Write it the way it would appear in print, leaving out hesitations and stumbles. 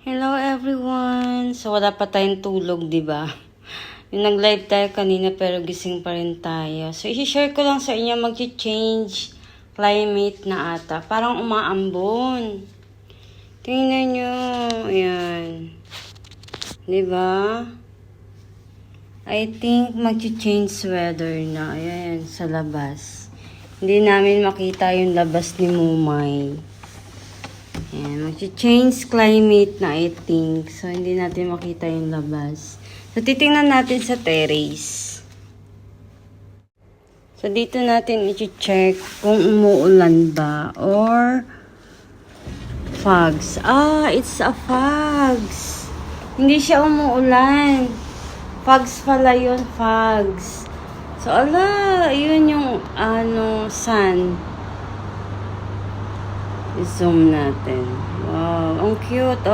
Hello everyone! So wala pa tayong tulog, di ba? Yung nag-live tayo kanina pero gising pa rin tayo. So i-share ko lang sa inyo mag-change climate na ata. Parang umaambon. Tingnan nyo. Ayan. Di ba? I think mag-change weather na. Ayan, sa labas. Hindi namin makita yung labas ni Mumay. Ayan, mag-change climate na I think. So, hindi natin makita yung labas. So, titingnan natin sa terrace. So, dito natin i-check kung umuulan ba or fogs. Ah, it's a fogs. Hindi siya umuulan. Fogs pala yun, fogs. So, ala, yun yung sun. I-zoom natin. Wow, ang cute.